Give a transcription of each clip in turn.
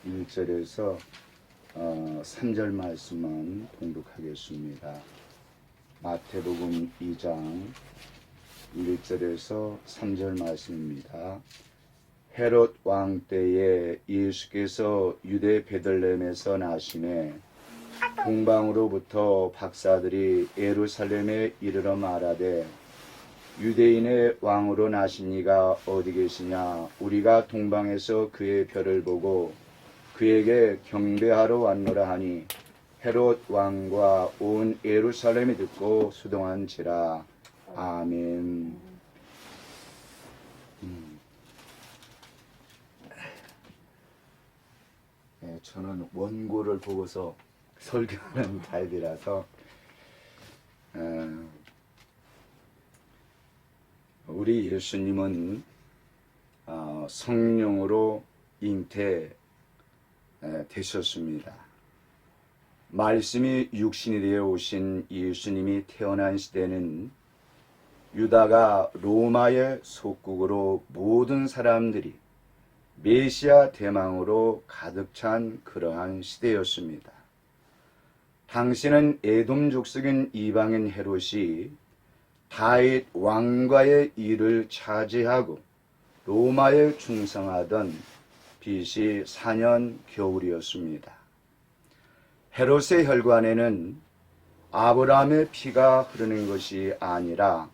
1절에서 3절 말씀만 봉독하겠습니다. 마태복음 2장 1절에서 3절 말씀입니다. 헤롯 왕 때에 예수께서 유대 베들레헴에서 나시매 동방으로부터 박사들이 예루살렘에 이르러 말하되 유대인의 왕으로 나신 이가 어디 계시냐? 우리가 동방에서 그의 별을 보고 그에게 경배하러 왔노라 하니 헤롯 왕과 온 예루살렘이 듣고 수동한지라. 아멘. 네, 저는 원고를 보고서 설교하는 타입이라서 우리 예수님은 성령으로 잉태되셨습니다. 말씀이 육신이 되어 오신 예수님이 태어난 시대는 유다가 로마의 속국으로 모든 사람들이 메시아 대망으로 가득 찬 그러한 시대였습니다. 당시는 에돔 족속인 이방인 헤롯이 다윗 왕과의 일을 차지하고 로마에 충성하던 BC 4년 겨울이었습니다. 헤롯의 혈관에는 아브라함의 피가 흐르는 것이 아니라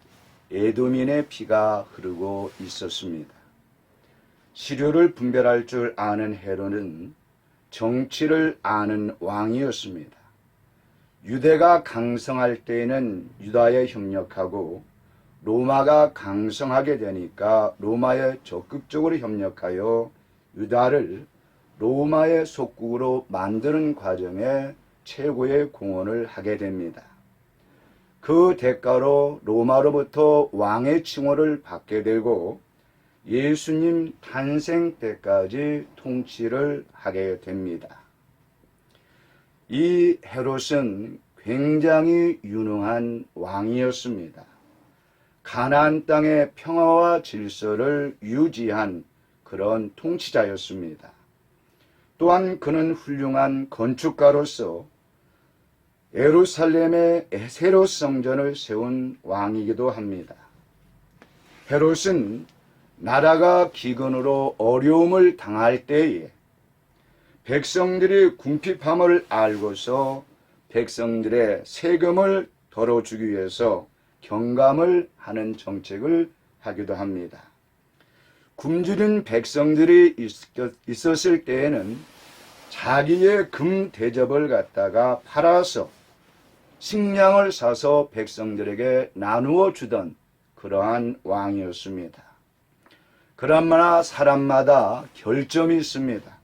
에돔인의 피가 흐르고 있었습니다. 시류를 분별할 줄 아는 헤롯은 정치를 아는 왕이었습니다. 유대가 강성할 때에는 유다에 협력하고 로마가 강성하게 되니까 로마에 적극적으로 협력하여 유다를 로마의 속국으로 만드는 과정에 최고의 공헌을 하게 됩니다. 그 대가로 로마로부터 왕의 칭호를 받게 되고 예수님 탄생 때까지 통치를 하게 됩니다. 이 헤롯은 굉장히 유능한 왕이었습니다. 가나안 땅의 평화와 질서를 유지한 그런 통치자였습니다. 또한 그는 훌륭한 건축가로서 예루살렘에 헤롯 성전을 세운 왕이기도 합니다. 헤롯은 나라가 기근으로 어려움을 당할 때에 백성들이 궁핍함을 알고서 백성들의 세금을 덜어주기 위해서 경감을 하는 정책을 하기도 합니다. 굶주린 백성들이 있었을 때에는 자기의 금 대접을 갖다가 팔아서 식량을 사서 백성들에게 나누어 주던 그러한 왕이었습니다. 그러나 사람마다 결점이 있습니다.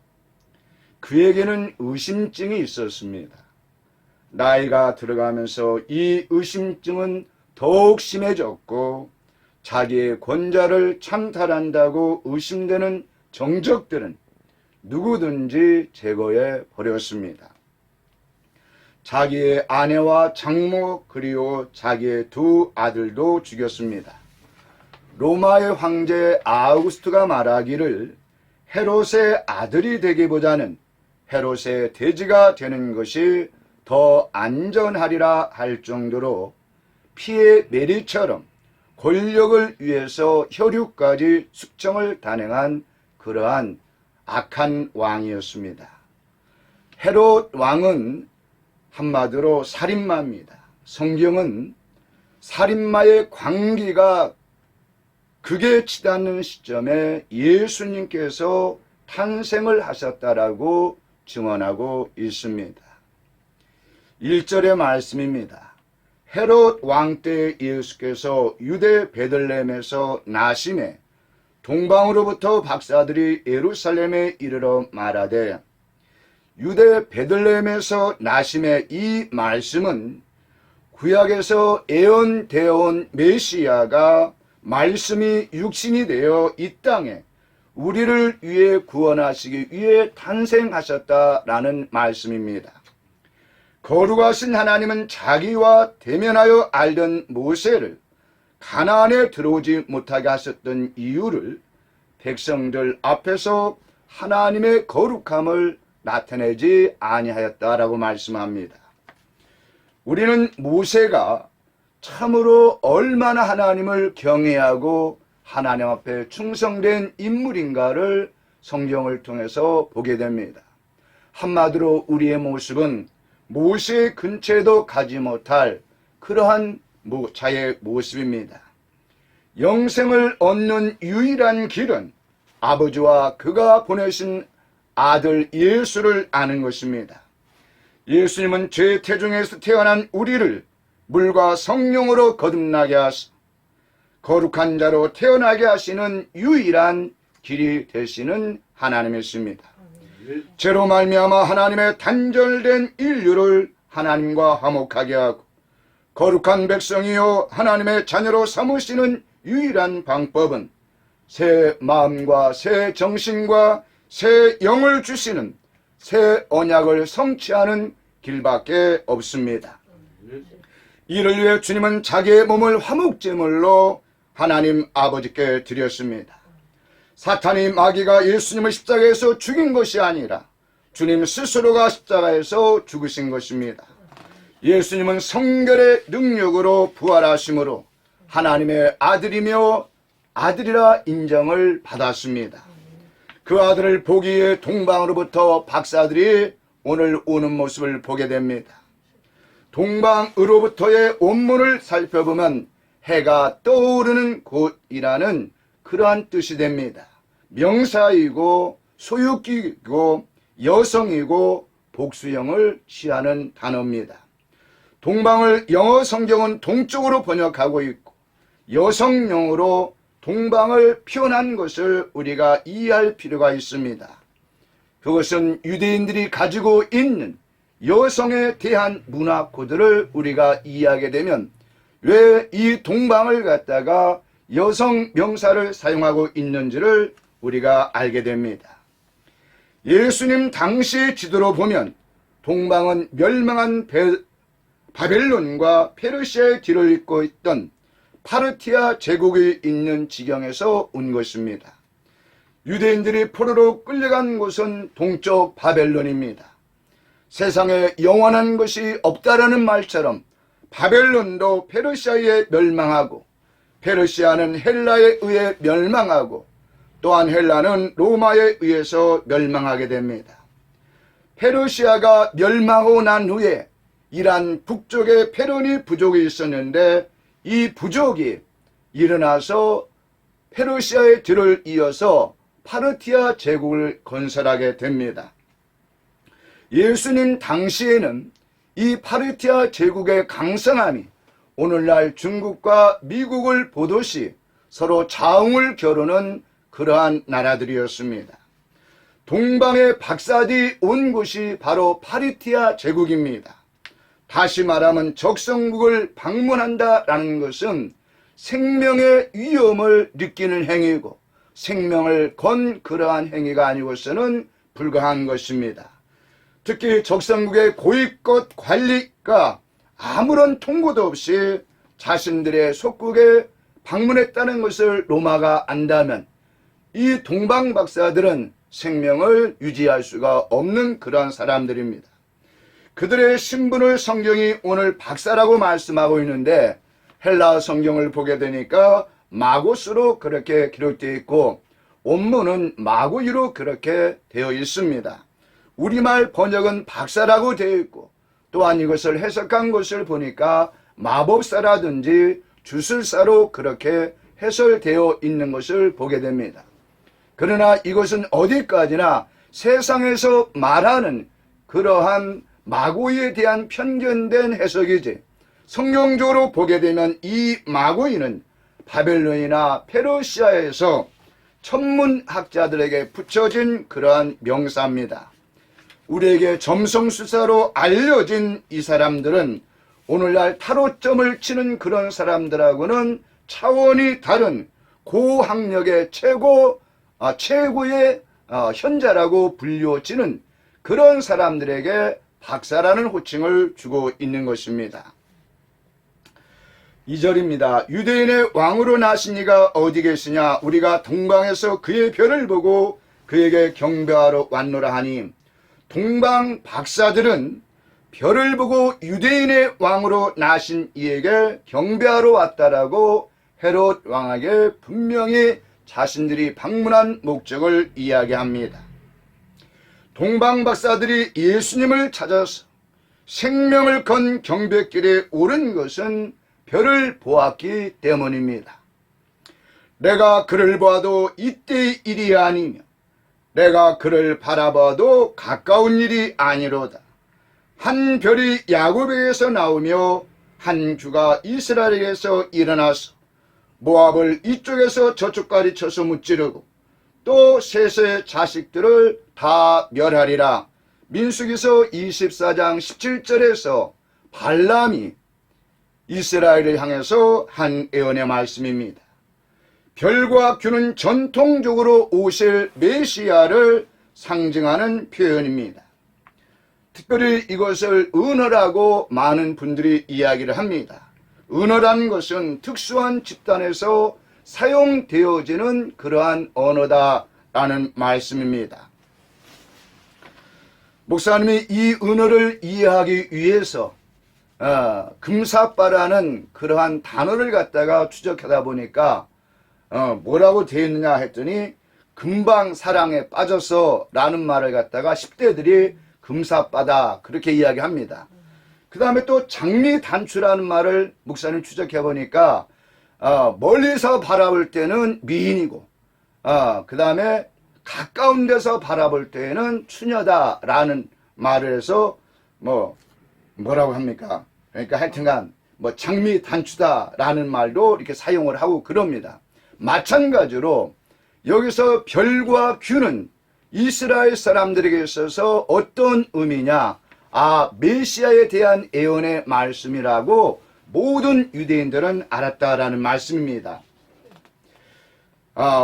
그에게는 의심증이 있었습니다. 나이가 들어가면서 이 의심증은 더욱 심해졌고 자기의 권좌를 찬탈한다고 의심되는 정적들은 누구든지 제거해 버렸습니다. 자기의 아내와 장모 그리고 자기의 두 아들도 죽였습니다. 로마의 황제 아우구스투가 말하기를 헤롯의 아들이 되기보다는 헤롯의 돼지가 되는 것이 더 안전하리라 할 정도로 피의 메리처럼 권력을 위해서 혈육까지 숙청을 단행한 그러한 악한 왕이었습니다. 헤롯 왕은 한마디로 살인마입니다. 성경은 살인마의 광기가 극에 치닫는 시점에 예수님께서 탄생을 하셨다라고 증언하고 있습니다. 1절의 말씀입니다. 헤롯 왕 때 예수께서 유대 베들레헴에서 나시매 동방으로부터 박사들이 예루살렘에 이르러 말하되, 유대 베들레헴에서 나시매 이 말씀은 구약에서 예언되어 온 메시아가 말씀이 육신이 되어 이 땅에 우리를 위해 구원하시기 위해 탄생하셨다라는 말씀입니다. 거룩하신 하나님은 자기와 대면하여 알던 모세를 가나안에 들어오지 못하게 하셨던 이유를 백성들 앞에서 하나님의 거룩함을 나타내지 아니하였다라고 말씀합니다. 우리는 모세가 참으로 얼마나 하나님을 경외하고 하나님 앞에 충성된 인물인가를 성경을 통해서 보게 됩니다. 한마디로 우리의 모습은 모세의 근처에도 가지 못할 그러한 자의 모습입니다. 영생을 얻는 유일한 길은 아버지와 그가 보내신 아들 예수를 아는 것입니다. 예수님은 죄 태중에서 태어난 우리를 물과 성령으로 거듭나게 하사 거룩한 자로 태어나게 하시는 유일한 길이 되시는 하나님이십니다. 죄로 말미암아 하나님의 단절된 인류를 하나님과 화목하게 하고 거룩한 백성이요 하나님의 자녀로 삼으시는 유일한 방법은 새 마음과 새 정신과 새 영을 주시는 새 언약을 성취하는 길밖에 없습니다. 이를 위해 주님은 자기의 몸을 화목제물로 하나님 아버지께 드렸습니다. 사탄이 마귀가 예수님을 십자가에서 죽인 것이 아니라 주님 스스로가 십자가에서 죽으신 것입니다. 예수님은 성결의 능력으로 부활하심으로 하나님의 아들이며 아들이라 인정을 받았습니다. 그 아들을 보기 위해 동방으로부터 박사들이 오늘 오는 모습을 보게 됩니다. 동방으로부터의 원문을 살펴보면 해가 떠오르는 곳이라는 그러한 뜻이 됩니다. 명사이고 소유기이고 여성이고 복수형을 취하는 단어입니다. 동방을 영어 성경은 동쪽으로 번역하고 있고 여성용으로 동방을 표현한 것을 우리가 이해할 필요가 있습니다. 그것은 유대인들이 가지고 있는 여성에 대한 문화 코드를 우리가 이해하게 되면 왜 이 동방을 갖다가 여성 명사를 사용하고 있는지를 우리가 알게 됩니다. 예수님 당시 지도로 보면 동방은 멸망한 바벨론과 페르시아의 뒤를 잇고 있던 파르티아 제국이 있는 지경에서 온 것입니다. 유대인들이 포로로 끌려간 곳은 동쪽 바벨론입니다. 세상에 영원한 것이 없다라는 말처럼 바벨론도 페르시아에 멸망하고 페르시아는 헬라에 의해 멸망하고 또한 헬라는 로마에 의해서 멸망하게 됩니다. 페르시아가 멸망하고 난 후에 이란 북쪽에 페르니 부족이 있었는데 이 부족이 일어나서 페르시아의 뒤를 이어서 파르티아 제국을 건설하게 됩니다. 예수님 당시에는 이 파르티아 제국의 강성함이 오늘날 중국과 미국을 보듯이 서로 자웅을 겨루는 그러한 나라들이었습니다. 동방의 박사들이 온 곳이 바로 파르티아 제국입니다. 다시 말하면 적성국을 방문한다라는 것은 생명의 위험을 느끼는 행위고 생명을 건 그러한 행위가 아니고서는 불가한 것입니다. 특히 적성국의 고위급 관리가 아무런 통보도 없이 자신들의 속국에 방문했다는 것을 로마가 안다면 이 동방 박사들은 생명을 유지할 수가 없는 그러한 사람들입니다. 그들의 신분을 성경이 오늘 박사라고 말씀하고 있는데 헬라 성경을 보게 되니까 마고스로 그렇게 기록되어 있고 원문은 마고이로 그렇게 되어 있습니다. 우리말 번역은 박사라고 되어 있고 또한 이것을 해석한 것을 보니까 마법사라든지 주술사로 그렇게 해설되어 있는 것을 보게 됩니다. 그러나 이것은 어디까지나 세상에서 말하는 그러한 마고이에 대한 편견된 해석이지 성경적으로 보게 되면 이 마고이는 바벨론이나 페르시아에서 천문학자들에게 붙여진 그러한 명사입니다. 우리에게 점성술사로 알려진 이 사람들은 오늘날 타로점을 치는 그런 사람들하고는 차원이 다른 고학력의 최고의 현자라고 불려지는 그런 사람들에게 박사라는 호칭을 주고 있는 것입니다. 2절입니다. 유대인의 왕으로 나신 이가 어디 계시냐? 우리가 동방에서 그의 별을 보고 그에게 경배하러 왔노라 하니 동방 박사들은 별을 보고 유대인의 왕으로 나신 이에게 경배하러 왔다라고 헤롯 왕에게 분명히 자신들이 방문한 목적을 이야기합니다. 동방 박사들이 예수님을 찾아서 생명을 건 경배길에 오른 것은 별을 보았기 때문입니다. 내가 그를 보아도 이때의 일이 아니며 내가 그를 바라봐도 가까운 일이 아니로다. 한 별이 야곱에게서 나오며 한 주가 이스라엘에게서 일어나서 모압을 이쪽에서 저쪽까지 쳐서 무찌르고 또 셋의 자식들을 다 멸하리라. 민수기서 24장 17절에서 발람이 이스라엘을 향해서 한 예언의 말씀입니다. 별과 규는 전통적으로 오실 메시아를 상징하는 표현입니다. 특별히 이것을 은어라고 많은 분들이 이야기를 합니다. 은어라는 것은 특수한 집단에서 사용되어지는 그러한 언어다라는 말씀입니다. 목사님이 이 은어를 이해하기 위해서 금사빠라는 그러한 단어를 갖다가 추적하다 보니까 뭐라고 되어 있느냐 했더니 금방 사랑에 빠져서 라는 말을 갖다가 10대들이 금사빠다 그렇게 이야기합니다. 그 다음에 또 장미단추라는 말을 목사님 추적해 보니까 멀리서 바라볼 때는 미인이고 그 다음에 가까운 데서 바라볼 때는 추녀다라는 말을 해서 뭐라고 합니까? 그러니까 하여튼간 장미단추다라는 말도 이렇게 사용을 하고 그럽니다. 마찬가지로 여기서 별과 규는 이스라엘 사람들에게 있어서 어떤 의미냐? 메시아에 대한 예언의 말씀이라고 모든 유대인들은 알았다라는 말씀입니다.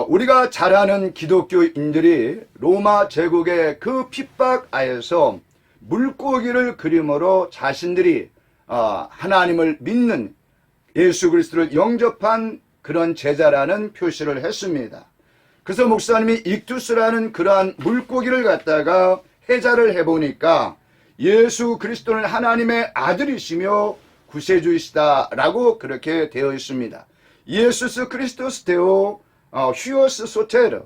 우리가 잘 아는 기독교인들이 로마 제국의 그 핍박 하에서 물고기를 그림으로 자신들이 하나님을 믿는 예수 그리스도를 영접한 그런 제자라는 표시를 했습니다. 그래서 목사님이 익투스라는 그러한 물고기를 갖다가 해자를 해보니까 예수 그리스도는 하나님의 아들이시며 구세주이시다라고 그렇게 되어 있습니다. 예수스 크리스토스 데오 휴오스 소테르,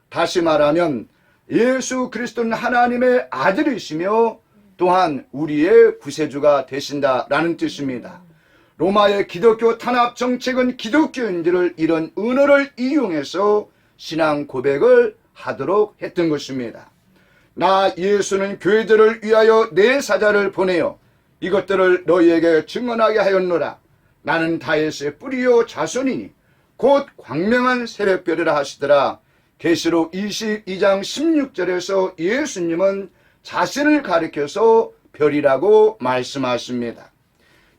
다시 말하면 예수 그리스도는 하나님의 아들이시며 또한 우리의 구세주가 되신다라는 뜻입니다. 로마의 기독교 탄압 정책은 기독교인들을 이런 은어를 이용해서 신앙 고백을 하도록 했던 것입니다. 나 예수는 교회들을 위하여 내 사자를 보내어 이것들을 너희에게 증언하게 하였노라. 나는 다윗의 뿌리요 자손이니 곧 광명한 새벽별이라 하시더라. 계시록 22장 16절에서 예수님은 자신을 가리켜서 별이라고 말씀하십니다.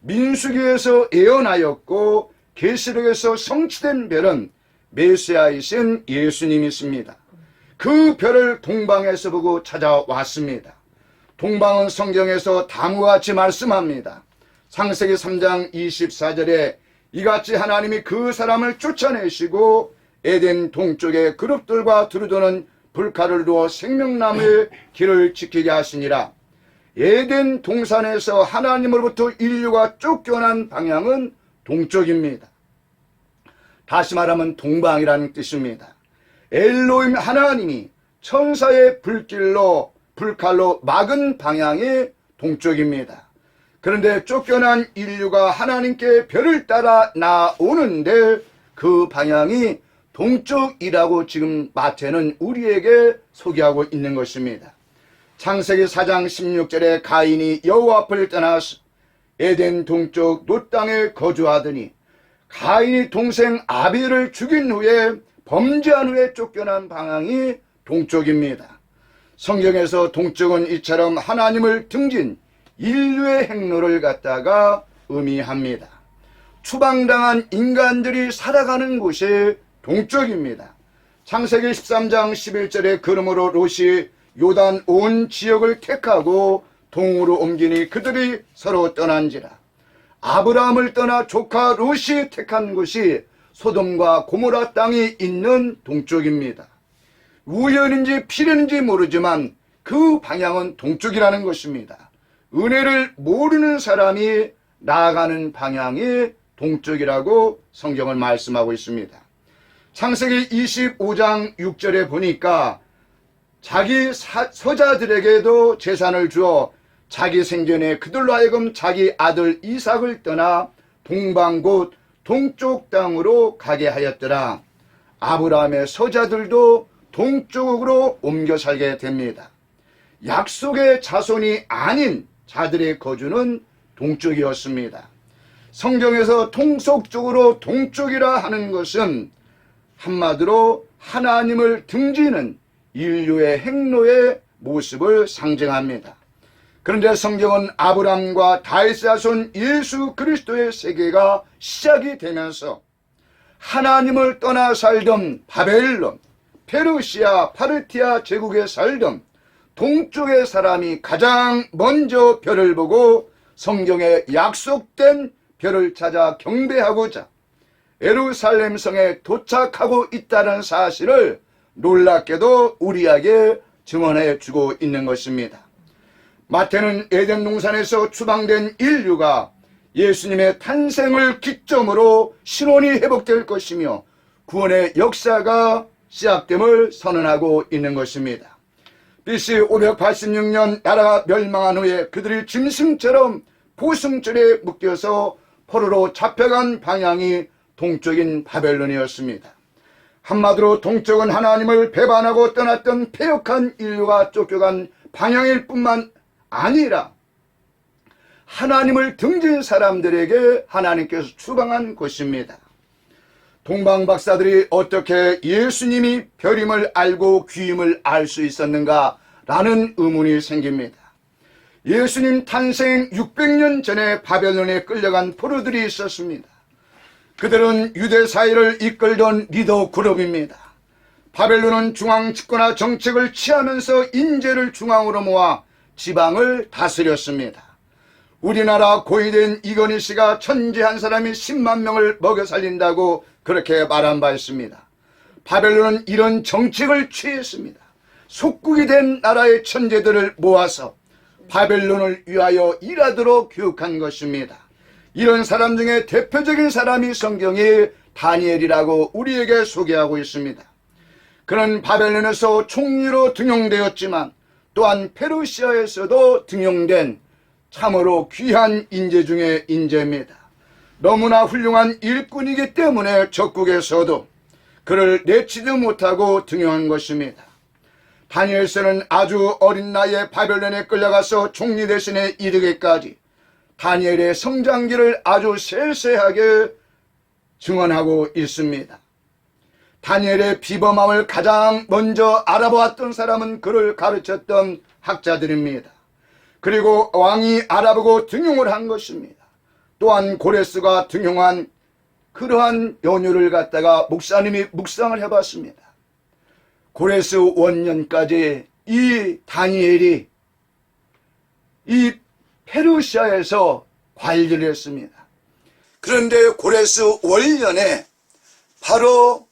민수기에서 예언하였고 계시록에서 성취된 별은 메시아이신 예수님이십니다. 그 별을 동방에서 보고 찾아왔습니다. 동방은 성경에서 다음과 같이 말씀합니다. 창세기 3장 24절에 이같이 하나님이 그 사람을 쫓아내시고 에덴 동쪽에 그룹들과 두루도는 불칼을 두어 생명나무의 길을 지키게 하시니라. 에덴 동산에서 하나님으로부터 인류가 쫓겨난 방향은 동쪽입니다. 다시 말하면 동방이라는 뜻입니다. 엘로힘 하나님이 천사의 불칼로 막은 방향이 동쪽입니다. 그런데 쫓겨난 인류가 하나님께 별을 따라 나오는데 그 방향이 동쪽이라고 지금 마태는 우리에게 소개하고 있는 것입니다. 창세기 4장 16절에 가인이 여호와 앞을 떠나서 에덴 동쪽 놋 땅에 거주하더니 가인이 동생 아벨을 죽인 후에 범죄한 후에 쫓겨난 방향이 동쪽입니다. 성경에서 동쪽은 이처럼 하나님을 등진 인류의 행로를 갖다가 의미합니다. 추방당한 인간들이 살아가는 곳이 동쪽입니다. 창세기 13장 11절에 그러므로 롯이 요단 온 지역을 택하고 동으로 옮기니 그들이 서로 떠난지라. 아브라함을 떠나 조카 롯이 택한 곳이 소돔과 고모라 땅이 있는 동쪽입니다. 우연인지 필연인지 모르지만 그 방향은 동쪽이라는 것입니다. 은혜를 모르는 사람이 나아가는 방향이 동쪽이라고 성경은 말씀하고 있습니다. 창세기 25장 6절에 보니까 자기 서자들에게도 재산을 주어 자기 생전에 그들로 하여금 자기 아들 이삭을 떠나 동방 곧 동쪽 땅으로 가게 하였더라. 아브라함의 서자들도 동쪽으로 옮겨 살게 됩니다. 약속의 자손이 아닌 자들의 거주는 동쪽이었습니다. 성경에서 통속적으로 동쪽이라 하는 것은 한마디로 하나님을 등지는 인류의 행로의 모습을 상징합니다. 그런데 성경은 아브람과 다윗의 자손 예수 그리스도의 세계가 시작이 되면서 하나님을 떠나 살던 바벨론, 페르시아, 파르티아 제국에 살던 동쪽의 사람이 가장 먼저 별을 보고 성경에 약속된 별을 찾아 경배하고자 예루살렘 성에 도착하고 있다는 사실을 놀랍게도 우리에게 증언해 주고 있는 것입니다. 마태는 에덴 동산에서 추방된 인류가 예수님의 탄생을 기점으로 신원이 회복될 것이며 구원의 역사가 시작됨을 선언하고 있는 것입니다. BC 586년 나라가 멸망한 후에 그들이 짐승처럼 포승줄에 묶여서 포로로 잡혀간 방향이 동쪽인 바벨론이었습니다. 한마디로 동쪽은 하나님을 배반하고 떠났던 패역한 인류가 쫓겨간 방향일 뿐만 아니라 하나님을 등진 사람들에게 하나님께서 추방한 곳입니다. 동방 박사들이 어떻게 예수님이 별임을 알고 귀임을 알 수 있었는가 라는 의문이 생깁니다. 예수님 탄생 600년 전에 바벨론에 끌려간 포로들이 있었습니다. 그들은 유대 사회를 이끌던 리더 그룹입니다. 바벨론은 중앙 집권화 정책을 취하면서 인재를 중앙으로 모아 지방을 다스렸습니다. 우리나라 고위된 이건희 씨가 천재 한 사람이 10만 명을 먹여 살린다고 그렇게 말한 바 있습니다. 바벨론은 이런 정책을 취했습니다. 속국이 된 나라의 천재들을 모아서 바벨론을 위하여 일하도록 교육한 것입니다. 이런 사람 중에 대표적인 사람이 성경의 다니엘이라고 우리에게 소개하고 있습니다. 그는 바벨론에서 총리로 등용되었지만 또한 페르시아에서도 등용된 참으로 귀한 인재 중에 인재입니다. 너무나 훌륭한 일꾼이기 때문에 적국에서도 그를 내치지 못하고 등용한 것입니다. 다니엘서는 아주 어린 나이에 바벨론에 끌려가서 총리 대신에 이르기까지 다니엘의 성장기를 아주 세세하게 증언하고 있습니다. 다니엘의 비범함을 가장 먼저 알아보았던 사람은 그를 가르쳤던 학자들입니다. 그리고 왕이 알아보고 등용을 한 것입니다. 또한 고레스가 등용한 그러한 연유를 갖다가 목사님이 묵상을 해봤습니다. 고레스 원년까지 이 다니엘이 이 페르시아에서 관리를 했습니다. 그런데 고레스 원년에 바로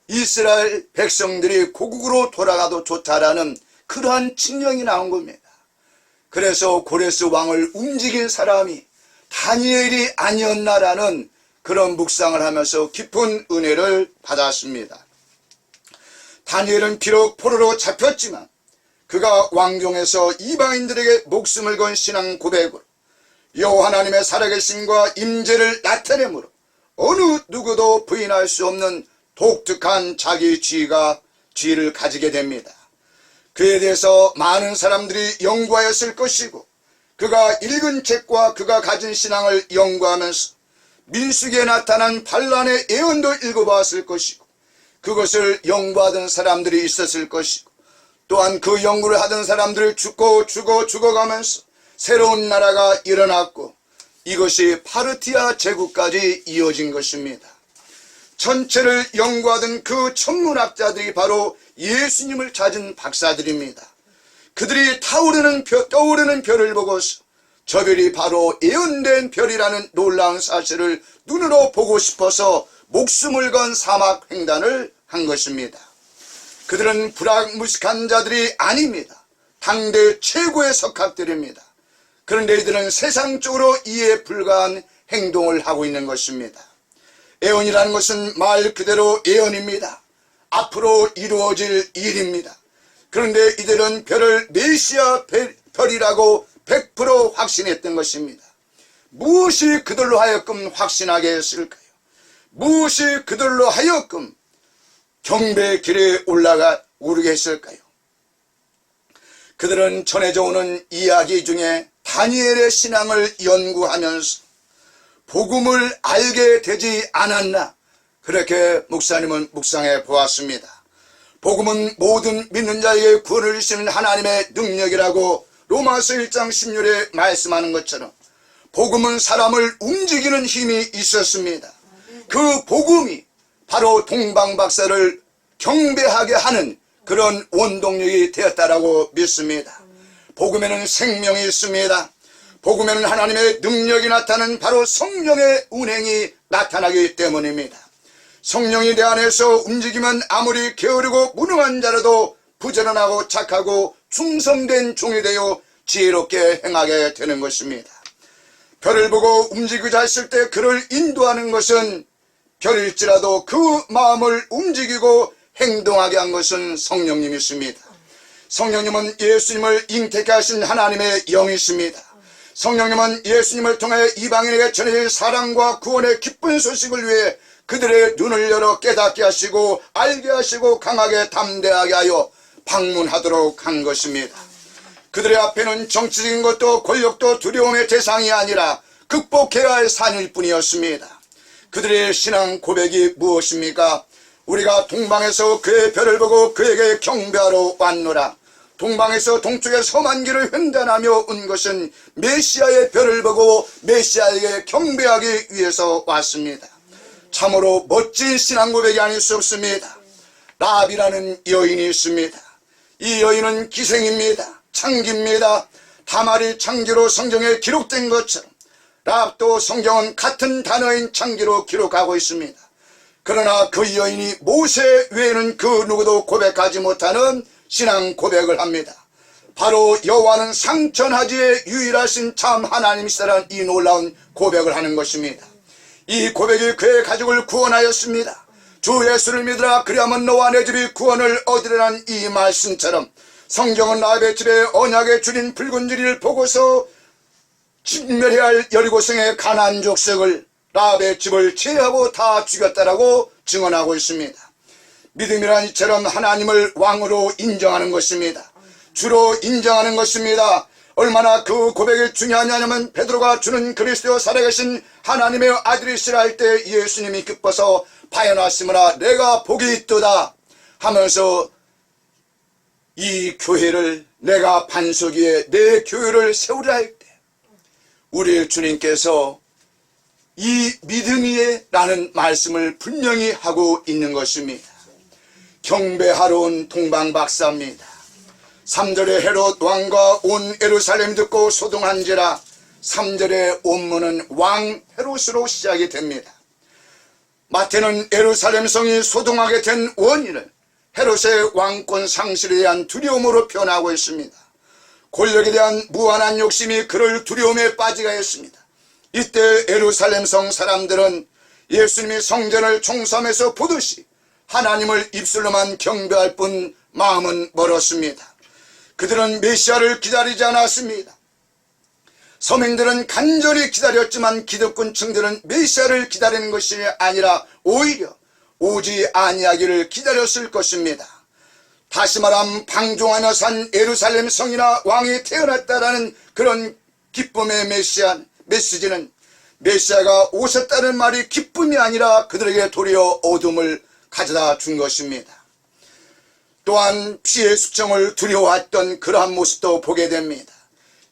이스라엘 백성들이 고국으로 돌아가도 좋다라는 그러한 칙령이 나온 겁니다. 그래서 고레스 왕을 움직인 사람이 다니엘이 아니었나라는 그런 묵상을 하면서 깊은 은혜를 받았습니다. 다니엘은 비록 포로로 잡혔지만 그가 왕궁에서 이방인들에게 목숨을 건 신앙 고백으로 여호와 하나님의 살아계심과 임재를 나타내므로 어느 누구도 부인할 수 없는 독특한 자기 지위를 가지게 됩니다. 그에 대해서 많은 사람들이 연구하였을 것이고 그가 읽은 책과 그가 가진 신앙을 연구하면서 민수기에 나타난 반란의 예언도 읽어보았을 것이고 그것을 연구하던 사람들이 있었을 것이고 또한 그 연구를 하던 사람들을 죽어가면서 새로운 나라가 일어났고 이것이 파르티아 제국까지 이어진 것입니다. 전체를 연구하던 그 천문학자들이 바로 예수님을 찾은 박사들입니다. 그들이 떠오르는 별을 보고서 저 별이 바로 예언된 별이라는 놀라운 사실을 눈으로 보고 싶어서 목숨을 건 사막 횡단을 한 것입니다. 그들은 불합무식한 자들이 아닙니다. 당대 최고의 석학들입니다. 그런데 이들은 세상적으로 이해에 불과한 행동을 하고 있는 것입니다. 예언이라는 것은 말 그대로 예언입니다. 앞으로 이루어질 일입니다. 그런데 이들은 별을 메시아 별이라고 100% 확신했던 것입니다. 무엇이 그들로 하여금 확신하게 했을까요? 무엇이 그들로 하여금 경배의 길에 오르게 했을까요? 그들은 전해져 오는 이야기 중에 다니엘의 신앙을 연구하면서 복음을 알게 되지 않았나, 그렇게 목사님은 묵상해 보았습니다. 복음은 모든 믿는 자에게 구원을 주시는 하나님의 능력이라고 로마서 1장 16절에 말씀하는 것처럼 복음은 사람을 움직이는 힘이 있었습니다. 그 복음이 바로 동방박사를 경배하게 하는 그런 원동력이 되었다라고 믿습니다. 복음에는 생명이 있습니다. 복음에는 하나님의 능력이 나타나는 바로 성령의 운행이 나타나기 때문입니다. 성령이 내 안에서 움직이면 아무리 게으르고 무능한 자라도 부지런하고 착하고 충성된 종이 되어 지혜롭게 행하게 되는 것입니다. 별을 보고 움직이자 했을 때 그를 인도하는 것은 별일지라도 그 마음을 움직이고 행동하게 한 것은 성령님이십니다. 성령님은 예수님을 잉태케 하신 하나님의 영이십니다. 성령님은 예수님을 통해 이방인에게 전해질 사랑과 구원의 기쁜 소식을 위해 그들의 눈을 열어 깨닫게 하시고 알게 하시고 강하게 담대하게 하여 방문하도록 한 것입니다. 그들의 앞에는 정치적인 것도 권력도 두려움의 대상이 아니라 극복해야 할 산일 뿐이었습니다. 그들의 신앙 고백이 무엇입니까? 우리가 동방에서 그의 별을 보고 그에게 경배하러 왔노라. 동방에서 동쪽의 험한 길을 횡단하며 온 것은 메시아의 별을 보고 메시아에게 경배하기 위해서 왔습니다. 참으로 멋진 신앙 고백이 아닐 수 없습니다. 라합이라는 여인이 있습니다. 이 여인은 기생입니다. 창기입니다. 다말이 창기로 성경에 기록된 것처럼 라합도 성경은 같은 단어인 창기로 기록하고 있습니다. 그러나 그 여인이 모세 외에는 그 누구도 고백하지 못하는 신앙 고백을 합니다. 바로 여호와는 상천하지에 유일하신 참 하나님이시라는 이 놀라운 고백을 하는 것입니다. 이 고백이 그의 가족을 구원하였습니다. 주 예수를 믿으라 그리하면 너와 내 집이 구원을 얻으리라는 이 말씀처럼 성경은 라합의 집에 언약의 줄인 붉은 줄을 보고서 진멸해야 할 여리고성의 가나안 족속을 라합의 집을 제하고 다 죽였다라고 증언하고 있습니다. 믿음이란 이처럼 하나님을 왕으로 인정하는 것입니다. 주로 인정하는 것입니다. 얼마나 그 고백이 중요하냐면 베드로가 주는 그리스도 살아계신 하나님의 아들이시라 할 때 예수님이 기뻐서 바요나시므라 내가 복이 있도다 하면서 이 교회를 내가 반석 위에 내 교회를 세우라 할 때 우리 주님께서 이 믿음이에 라는 말씀을 분명히 하고 있는 것입니다. 경배하러 온 동방박사입니다. 3절에 헤롯 왕과 온 예루살렘 듣고 소동한지라 3절의 원문은 왕 헤롯으로 시작이 됩니다. 마태는 예루살렘 성이 소동하게 된 원인을 헤롯의 왕권 상실에 대한 두려움으로 표현하고 있습니다. 권력에 대한 무한한 욕심이 그를 두려움에 빠지게 했습니다. 이때 예루살렘 성 사람들은 예수님이 성전을 총수하면서 보듯이 하나님을 입술로만 경배할 뿐 마음은 멀었습니다. 그들은 메시아를 기다리지 않았습니다. 서민들은 간절히 기다렸지만 기득권층들은 메시아를 기다리는 것이 아니라 오히려 오지 아니하기를 기다렸을 것입니다. 다시 말하면 방종하며 산 예루살렘 성이나 왕이 태어났다라는 그런 기쁨의 메시지는 메시아가 오셨다는 말이 기쁨이 아니라 그들에게 도리어 어둠을 가져다 준 것입니다. 또한 피해 숙청을 두려워했던 그러한 모습도 보게 됩니다.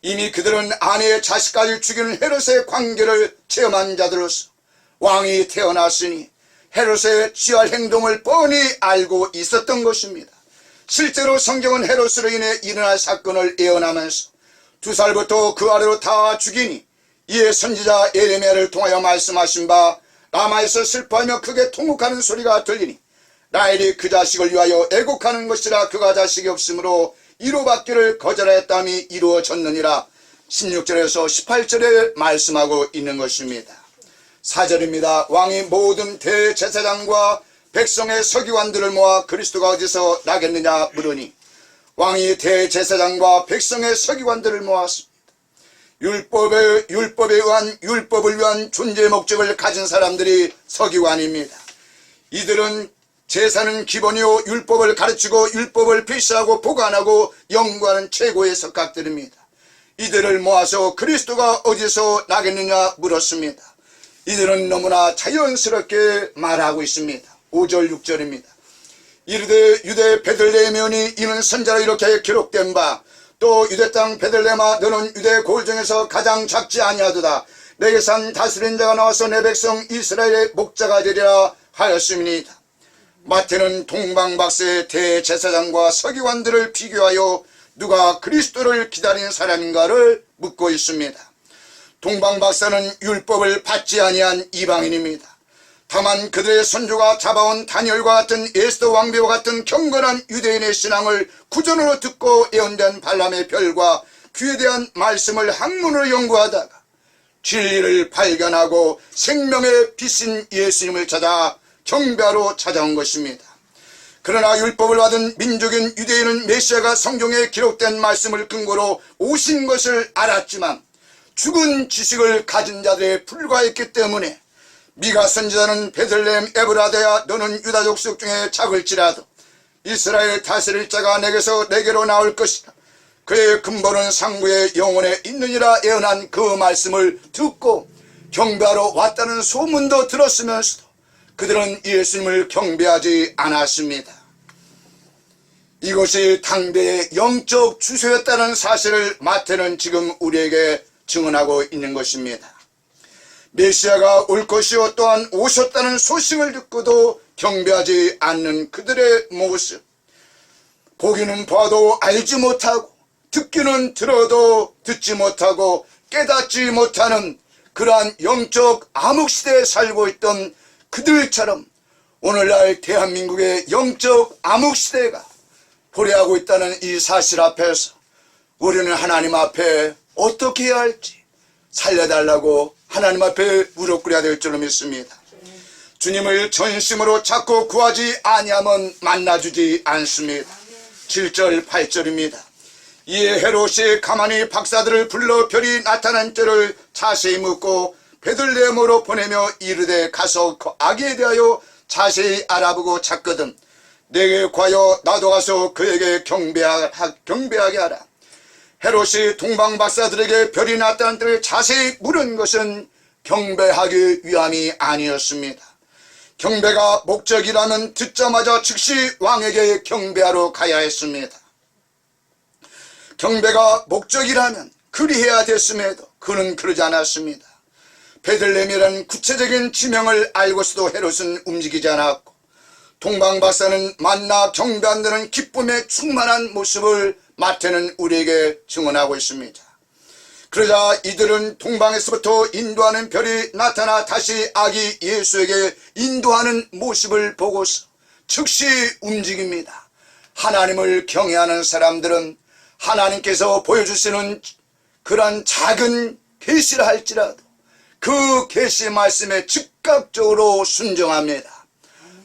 이미 그들은 아내의 자식까지 죽이는 헤롯의 관계를 체험한 자들로서 왕이 태어났으니 헤롯의 취할 행동을 뻔히 알고 있었던 것입니다. 실제로 성경은 헤롯으로 인해 일어날 사건을 예언하면서 2살부터 그 아래로 다 죽이니 이에 선지자 예레미야를 통하여 말씀하신 바 라마에서 슬퍼하며 크게 통곡하는 소리가 들리니 라헬이 그 자식을 위하여 애곡하는 것이라 그가 자식이 없으므로 이루받기를 거절하였다함이 이루어졌느니라. 16절에서 18절에 말씀하고 있는 것입니다. 4절입니다. 왕이 모든 대제사장과 백성의 서기관들을 모아 그리스도가 어디서 나겠느냐 물으니 왕이 대제사장과 백성의 서기관들을 모았습니다. 율법을 위한 존재 목적을 가진 사람들이 서기관입니다. 이들은 제사는 기본이요 율법을 가르치고 율법을 필시하고 보관하고 연구하는 최고의 석학들입니다. 이들을 모아서 그리스도가 어디서 나겠느냐 물었습니다. 이들은 너무나 자연스럽게 말하고 있습니다. 5절 6절입니다. 이르되 유대 베들레헴이오니 이는 선자로 이렇게 기록된 바 또 유대 땅 베들레헴아 너는 유대 고을 중에서 가장 작지 아니하도다. 내게 산 다스린 자가 나와서 내 백성 이스라엘의 목자가 되리라 하였음이니이다. 마태는 동방박사의 대제사장과 서기관들을 비교하여 누가 그리스도를 기다리는 사람인가를 묻고 있습니다. 동방박사는 율법을 받지 아니한 이방인입니다. 다만 그들의 선조가 잡아온 다니엘과 같은 에스더 왕비와 같은 경건한 유대인의 신앙을 구전으로 듣고 예언된 발람의 별과 귀에 대한 말씀을 학문으로 연구하다가 진리를 발견하고 생명의 빛인 예수님을 찾아 경배하러 찾아온 것입니다. 그러나 율법을 받은 민족인 유대인은 메시아가 성경에 기록된 말씀을 근거로 오신 것을 알았지만 죽은 지식을 가진 자들에 불과했기 때문에 미가 선지자는 베들레헴 에브라다야 너는 유다 족속 중에 작을지라도 이스라엘 다스릴 자가 내게로 나올 것이다. 그의 근본은 상부의 영혼에 있느니라 예언한 그 말씀을 듣고 경배하러 왔다는 소문도 들었으면서도 그들은 예수님을 경배하지 않았습니다. 이것이 당대의 영적 주소였다는 사실을 마태는 지금 우리에게 증언하고 있는 것입니다. 메시아가 올 것이요 또한 오셨다는 소식을 듣고도 경배하지 않는 그들의 모습, 보기는 봐도 알지 못하고 듣기는 들어도 듣지 못하고 깨닫지 못하는 그러한 영적 암흑시대에 살고 있던 그들처럼 오늘날 대한민국의 영적 암흑시대가 도래하고 있다는 이 사실 앞에서 우리는 하나님 앞에 어떻게 해야 할지 살려달라고 하나님 앞에 무릎 꿇어야 될 줄로 믿습니다. 주님을 전심으로 찾고 구하지 아니하면 만나주지 않습니다. 7절 8절입니다. 이에 헤롯이 가만히 박사들을 불러 별이 나타난 때를 자세히 묻고 베들레헴으로 보내며 이르되 가서 그 아기에 대하여 자세히 알아보고 찾거든 내게 과여 나도 가서 그에게 경배하게 하라. 헤롯이 동방박사들에게 별이 나타난 때를 자세히 물은 것은 경배하기 위함이 아니었습니다. 경배가 목적이라면 듣자마자 즉시 왕에게 경배하러 가야 했습니다. 경배가 목적이라면 그리해야 됐음에도 그는 그러지 않았습니다. 베들레헴이라는 구체적인 지명을 알고서도 헤롯은 움직이지 않았고 동방박사는 만나 경배한다는 기쁨에 충만한 모습을 마태는 우리에게 증언하고 있습니다. 그러자 이들은 동방에서부터 인도하는 별이 나타나 다시 아기 예수에게 인도하는 모습을 보고서 즉시 움직입니다. 하나님을 경외하는 사람들은 하나님께서 보여주시는 그런 작은 계시를 할지라도 그 계시 말씀에 즉각적으로 순종합니다.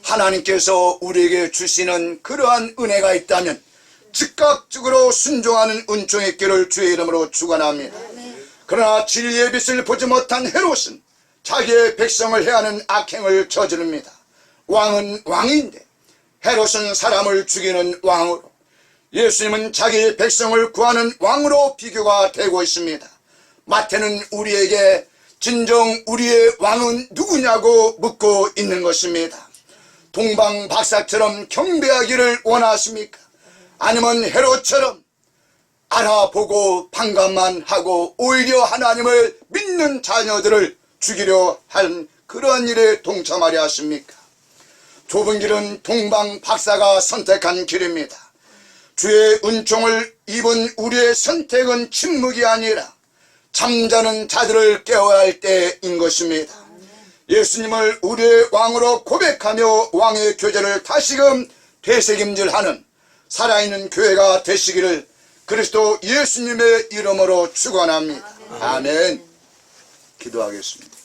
하나님께서 우리에게 주시는 그러한 은혜가 있다면 즉각적으로 순종하는 은총의 길을 주의 이름으로 축원합니다. 그러나 진리의 빛을 보지 못한 헤롯은 자기의 백성을 해하는 악행을 저지릅니다. 왕은 왕인데 헤롯은 사람을 죽이는 왕으로, 예수님은 자기의 백성을 구하는 왕으로 비교가 되고 있습니다. 마태는 우리에게 진정 우리의 왕은 누구냐고 묻고 있는 것입니다. 동방박사처럼 경배하기를 원하십니까? 아니면 헤롯처럼 알아보고 반감만 하고 오히려 하나님을 믿는 자녀들을 죽이려 하는 그런 일에 동참하려 하십니까? 좁은 길은 동방박사가 선택한 길입니다. 주의 은총을 입은 우리의 선택은 침묵이 아니라 잠자는 자들을 깨워야 할 때인 것입니다. 예수님을 우리의 왕으로 고백하며 왕의 교제를 다시금 되새김질하는 살아있는 교회가 되시기를 그리스도 예수님의 이름으로 축원합니다. 아멘. 기도하겠습니다.